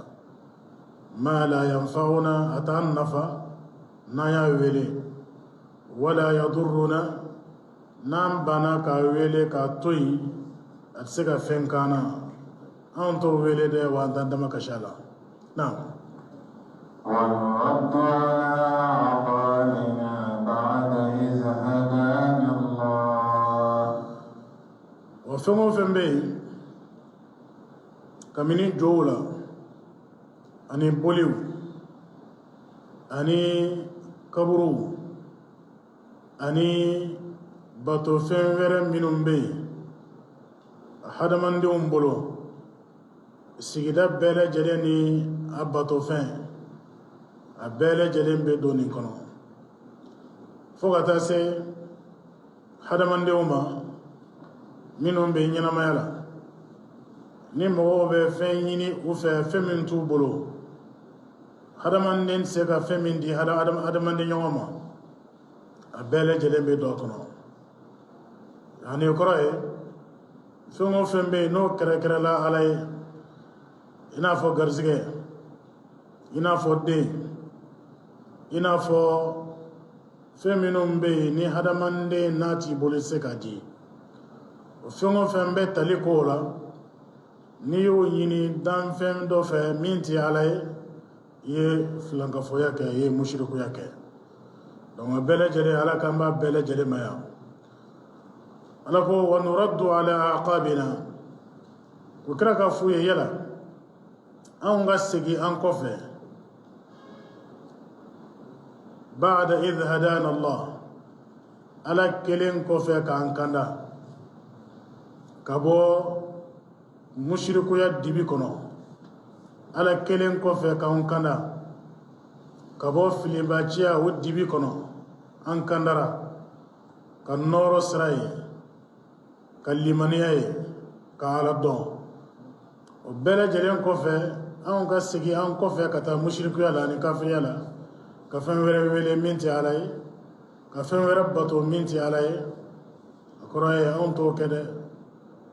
ما لا ينفعنا أتعنفا نايا ويلي ولا يضرنا نام بنا كويلي كتوي أتسكا فنكانا أنت أولي دي وأنت أنتما كشالا نعم ونرد على عقابنا بعد إذ هدانا الله وفمو فنبي kamini jola ani boliw ani kaburu ani bato fɛn wɛrɛ minnu bɛ yen hadamadenw bolo sigida bɛɛ lajɛlen ni a bato fɛn a bɛɛ lajɛlen bɛ don nin kɔnɔ fo ka taa se hadamadenw ma minnu bɛ ɲɛnamaya la ni mɔgɔw bɛ fɛn ɲini u fɛ fɛn min t'u bolo hadamaden tɛ se ka fɛn min di hadamaden ɲɔgɔn ma a bɛɛ lajɛlen bɛ don a kɔnɔ ani o kɔrɔ ye fɛn o fɛn bɛ yen n'o kɛrɛkɛrɛla ala ye i n'a fɔ garizigɛ i n'a fɔ den i n'a fɔ fɛn minnu bɛ yen ni hadamaden n'a t'i bolo i tɛ se k'a di o fɛn o fɛn bɛ tali k'o la n'i y'o ɲini danfɛn dɔ fɛ min tɛ ala ye i ye filankafoya kɛ i ye musirikuya kɛ donc a bɛɛ lajɛlen ala k'an b'a bɛɛ lajɛlen ma yan ala ko wa nuraddu ala aqabina o kɛra ka f'u ye yala anw ka segin an kɔfɛ ba'da idh hadana Allah ala kelen kɔfɛ k'an kanda ka bɔ musirikuya dibi kɔnɔ ala kelen kɔfɛ k'an kanda ka bɔ filibaciya o dibi kɔnɔ an kandara ka nɔɔrɔ sira ye ka limaniya ye ka ala dɔn o bɛɛ lajɛlen kɔfɛ anw ka segin an kɔfɛ ka taa musirikuya la ani kafiriya la ka fɛn wɛrɛ wele min tɛ ala ye ka fɛn wɛrɛ bato min tɛ ala ye a kɔrɔ ye anw t'o kɛ dɛ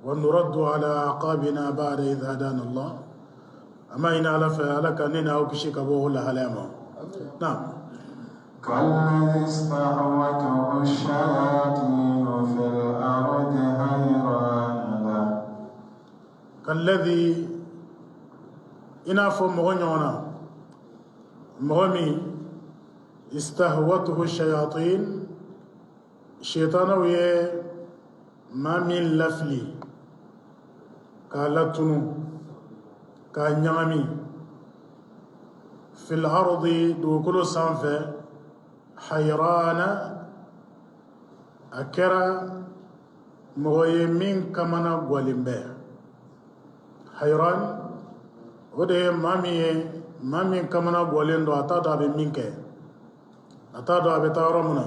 ونرد على أعقابنا بعد إذ هدانا الله أما إن على فعلك أننا أو كشيك أبوه لهلاما نعم كالذي استحوته الشياطين في الأرض حيران له كالذي إنافو مغنيونا مغمي استهوته الشياطين شيطانوي ما من لفلي كالتنو كالنعمي في الأرض دوكل سانفة حيران أكرا مغيمين كمانا غولمبه حيران ودي مامي كمانا غولندو أتادو أبي مينكي أتادو أبي تارمنا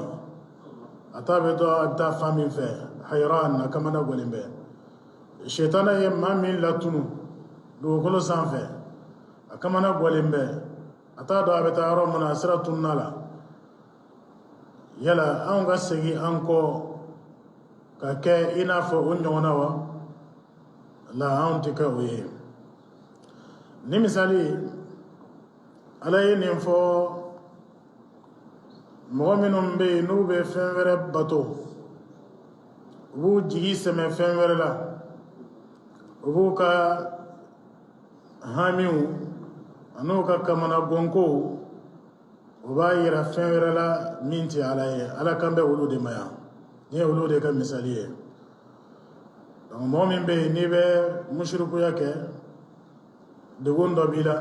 أتادو أبي تا فامين فيه حيران كمانا غولمبه shetana ye maa min latunu dugukolo sanfɛ a kamana bɔlen bɛ a t'a dɔn a bɛ taa yɔrɔ min na a sira tununa la yala anw ka segin an kɔ ka kɛ i n'a fɔ o ɲɔgɔnna wa la anw tɛ kɛ o ye ni misali ala ye nin fɔ mɔgɔ minnu bɛ yen n'u bɛ fɛn wɛrɛ bato u b'u jigi sɛmɛ fɛn wɛrɛ la u b'u ka hamiw an'u ka kamana gɔnkow u b'a yira fɛn wɛrɛ la min tɛ ala ye ala kan bɛ olu de ma yan ni ye olu de ka misali ye donc mɔgɔ min bɛ yen n'i bɛ musirikuya kɛ degun dɔ b'i la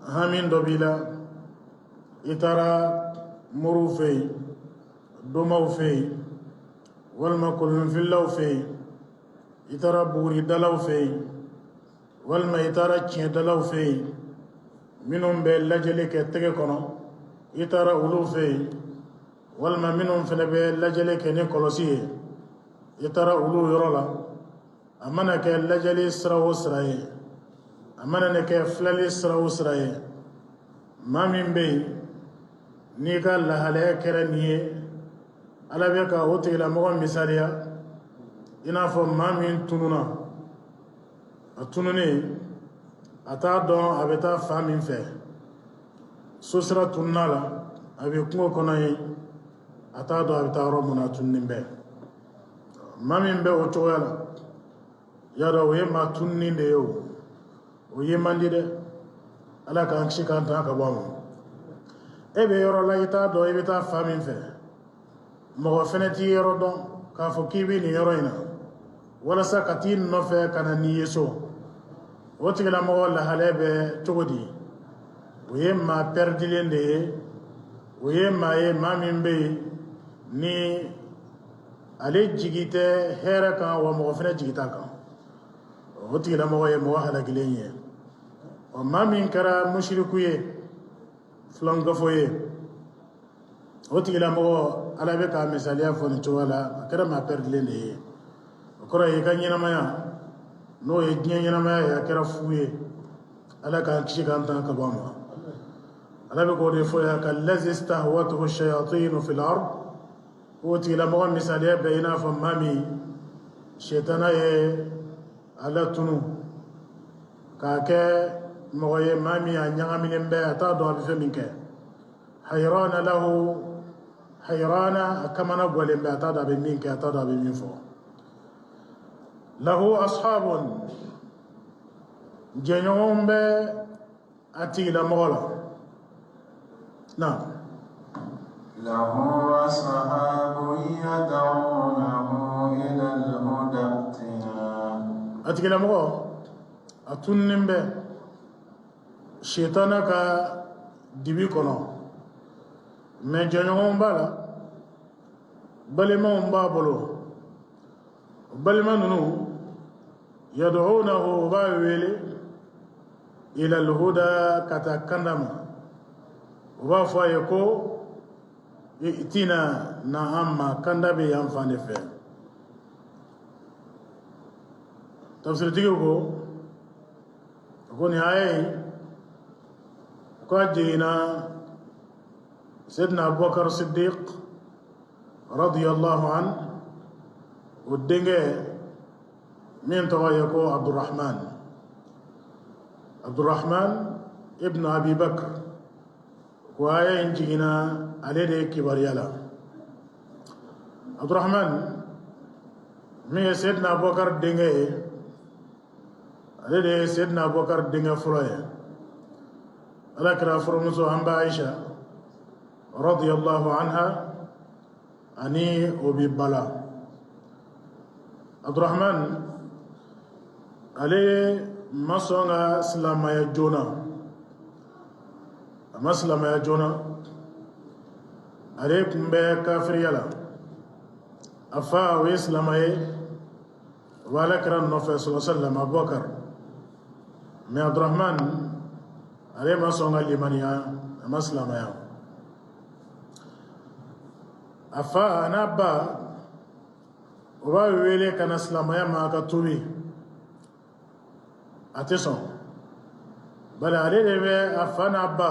hami dɔ b'i la i taara moriw fɛ yen domaw fɛ yen walima kolonfilaw fɛ yen i taara buguridalaw fɛ yen walima i taara tiɲɛdalaw fɛ yen minnu bɛ lajɛli kɛ tɛgɛ kɔnɔ i taara olu fɛ yen walima minnu fana bɛ lajɛli kɛ ni kɔlɔsi ye i taara olu yɔrɔ la a mana kɛ lajɛli sira o sira ye a mana kɛ filali sira o sira ye maa min bɛ yen n'i ka lahalaya kɛra nin ye ala bɛ ka o tigilamɔgɔ misaliya i n'a fɔ maa min tununa a tununen a t'a dɔn a bɛ taa fan min fɛ so sira tununa la a bɛ kungo kɔnɔ ye a t'a dɔn a bɛ taa yɔrɔ min na a tununen bɛ maa min bɛ o cogoya la y'a dɔn o ye maa tununen de ye o ye man di dɛ ala k'an kisi k'an tanga ka bɔ a ma e bɛ yɔrɔ la i t'a dɔn i bɛ taa fan min fɛ mɔgɔ fɛnɛ t'i yɔrɔ dɔn k'a fɔ k'i bɛ nin yɔrɔ in na walasa ka t'i nɔfɛ ka na n'i ye so o tigilamɔgɔ lahalaya bɛ cogo di o ye maa pɛridilen de ye o ye maa min bɛ yen ni ale jigi tɛ hɛrɛ kan wa mɔgɔ fɛnɛ jigi t'a kan o tigilamɔgɔ ye mɔgɔ halakilen ye ɔ maa min kɛra musiriku ye filankafo ye o tigilamɔgɔ ala bɛ ka misaliya fɔ nin cogoya la a kɛra maa pɛridilen de ye o kɔrɔ ye i ka ɲɛnamaya n'o ye diɲɛ ɲɛnamaya ye a kɛra fu ye ala k'an kisi k'an tan ka bɔ a ma ala bɛ k'o de fɔ yan ka lazi stahwatuhu shayatinu fil ard o tigilamɔgɔ misaliya bɛ i n'a fɔ maa min shetana ye ala tunu k'a kɛ mɔgɔ ye maa min a ɲagaminen bɛ a t'a dɔn a bɛ fɛn min kɛ hayrana lahu hayrana a kamana bɔlen bɛ a t'a dɔn a bɛ min kɛ a t'a dɔn a bɛ min fɔ lahu ashabun jɛɲɔgɔn bɛ a tigilamɔgɔ la na له أصحاب يدعونه إلى الهدى ائتنا a tigilamɔgɔ a tununen bɛ shetana ka dibi kɔnɔ mɛ jɛɲɔgɔn b'a la balimaw b'a bolo balima ninnu yad'unahu u b'a wele ila alhuda ka taa kanda ma u b'a fɔ a ye ko i'tina na an ma kanda bɛ yan fan de fɛ tafsiritigiw ko nin aya in k'a jiginna Sayyidina Abubakar Siddiq radiyallahu an o denkɛ min tɔgɔ ye ko Abdurrahman ibn Abi Bakr ko aya in jiginna ale de ye kibariya la Abdurrahman min ye Sayyidina Abubakar denkɛ ye ale de ye Sayyidina Abubakar denkɛ fɔlɔ ye alakira furumuso an ba Aisha radiyallahu anha ani obi bala Abdurrahman ale ma sɔn ka silamaya joona a ma silamaya joona ale tun bɛ kafiriya la a fa o ye silama ye o bɛ alakira nɔfɛ sallallahu alaihi wasallam Abubakar mais Abdurrahman ale ma sɔn ka limaniya a ma silamaya a fa n'a ba o b'a wele ka na silamaya ma ka tuubi a tɛ sɔn bari ale de bɛ a fa n'a ba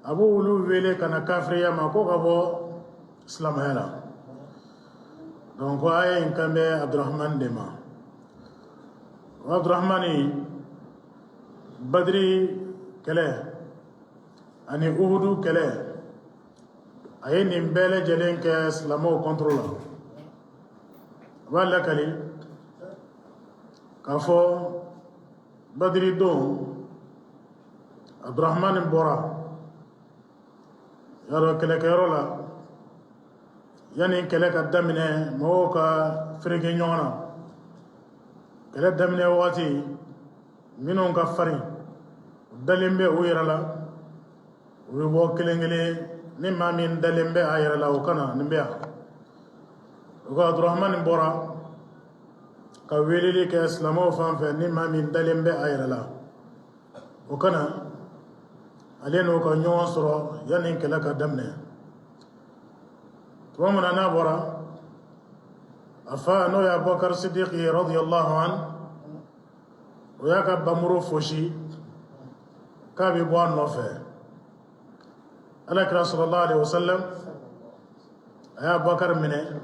a b'o olu wele ka na kafiriya ma ko ka bɔ silamaya la donc a ye in kan bɛ Abdurahmani de ma o Abdurahmani Badiri kɛlɛ ani Uhudu kɛlɛ a ye nin bɛɛ lajɛlen kɛ silamɛw contre la a b'a lakali k'a fɔ Badiri don Abdurahmani bɔra yɔrɔ kɛlɛkɛyɔrɔ la yanni kɛlɛ ka daminɛ mɔgɔw ka fereke ɲɔgɔn na kɛlɛ daminɛ waati minnu ka farin dalen bɛ u yɛrɛ la u bɛ bɔ kelen kelen ni maa min dalen bɛ a yɛrɛ la o kana nin bɛ yan o ka Abdurahmani bɔra ka weleli kɛ silamɛw fan fɛ ni maa min dalen bɛ a yɛrɛ la o kana ale n'o ka ɲɔgɔn sɔrɔ yanni kɛlɛ ka daminɛ tuma min na n'a bɔra a fa n'o ye Abubakar Siddiq ye radiyallahu an o y'a ka bamuru fosi k'a bɛ bɔ a nɔfɛ Alakira sallallahu alaihi wasallam a y'a Abubakar minɛ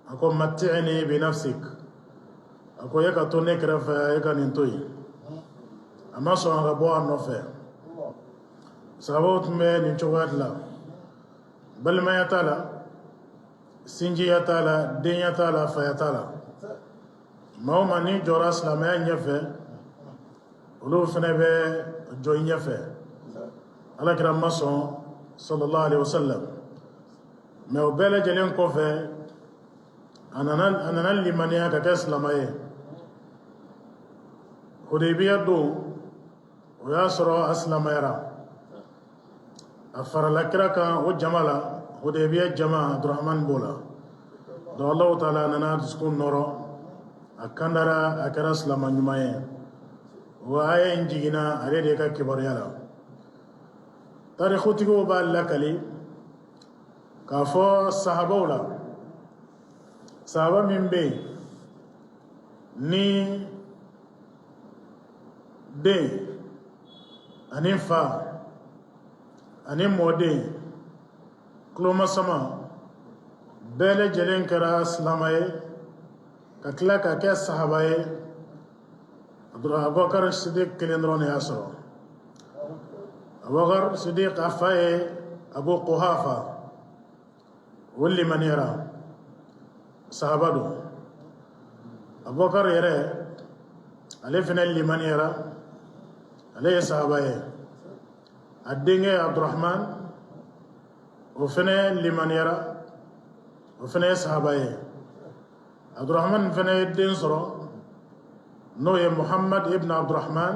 a ko mati'ni bi nafsik a ko e ka to ne kɛrɛfɛ e ka nin to yen a ma sɔn a ka bɔ a nɔfɛ sahabaw tun bɛ nin cogoya de la balimaya t'a la sinjiya t'a la denya t'a la faya t'a la maa o maa ni jɔra silamɛya ɲɛfɛ olu fana bɛ jɔ i ɲɛfɛ Alakira ma sɔn sallallahu alaihi wasallam mɛ o bɛɛ lajɛlen kɔfɛ a nana limaniya ka kɛ silamɛ ye Hudaybiya don o y'a sɔrɔ a silamayara a farala kira kan o jama la Hudaybiya jama Abdurahmani b'o la donc Allahu taala nana dusukun nɔrɔ a kandara a kɛra silama ɲuman ye wa aya in jiginna ale de ka kibaruya la tarikutigiw b'a lakali k'a fɔ sahabaw la sahaba min bɛ yen ni den ani fa ani mɔden tulomasama bɛɛ lajɛlen kɛra silama ye ka tila ka kɛ sahaba ye Abubakar Siddiq kelen dɔrɔn de y'a sɔrɔ Abubakar Siddiq a fa ye Abu Quhafa o limaniyara sahaba don Abubakar yɛrɛ ale fana limaniyara ale ye sahaba ye a denkɛ Abdurahman o fana limaniyara o fana ye sahaba ye Abdurahman fana ye den sɔrɔ n'o ye Muhammad ibn Abdurahman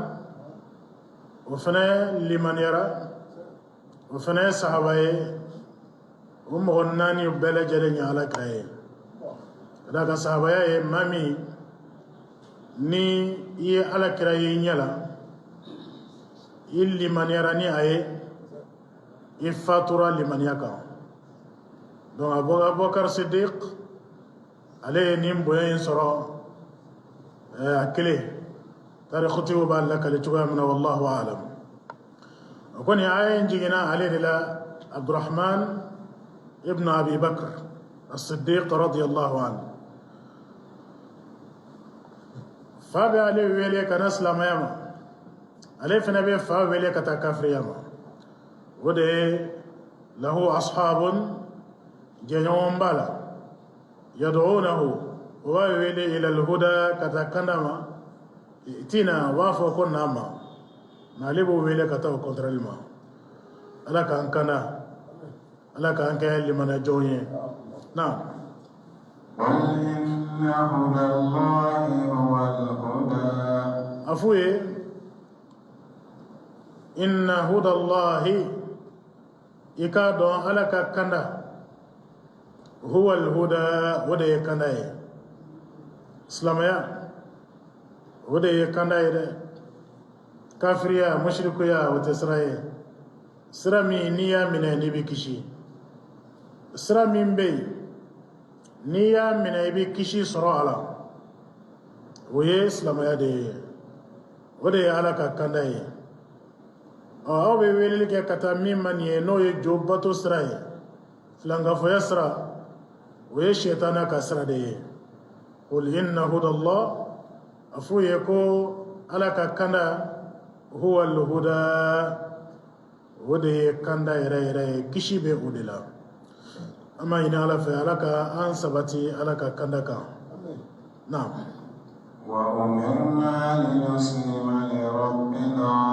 o fana limaniyara o fana ye sahaba ye o mɔgɔ naani bɛɛ lajɛlen ye Alakira ye ka d'a kan sahabaya ye maa min ni i ye Alakira ye i ɲɛ la i limaniyara ni a ye i fatura limaniya kan donc Abubakar Siddiq ale ye nin bonya in sɔrɔ a kelen tarikutigiw b'a lakali cogoya min na wallahu a'lam o kɔni aya in jiginna ale de la Abdurahman ibn Abi Bakr as-Siddiq radiyallahu anhu fa bɛ ale wele ka na silamaya ma ale fana bɛ fa wele ka taa kafiriya ma o de ye lahu ashabun jɛɲɔgɔn b'a la yad'unahu o b'a wele ila al-huda ka taa kanda ma tina o b'a fɔ ko na ma mais ale b'o wele ka taa o contraire ma ala k'an kanda ala k'an kɛ limanajɔnw ye na a f'u ye inna hudallahi i k'a dɔn ala ka kanda huwa al-huda o de ye kanda ye silamaya o de ye kanda ye dɛ kafiriya mushrikuya o tɛ sira ye sira min n'i y'a minɛ n'i bɛ kisi sira min bɛ yen نيا من أبي كشي سرعة ويسلم يا دي ودي على كنداي أو بيقول لك كتامي من ينو يجوبتو سراي فلانغا فيسرا ويشيطانا كسرا دي قل إن هدى الله أفو يكو على كندا هو الهدى ودي كندا يري كشي بي ودلا أما إن على فعلك أن سبتي على كندا نعم وأمرنا لنسلم لرب العالمين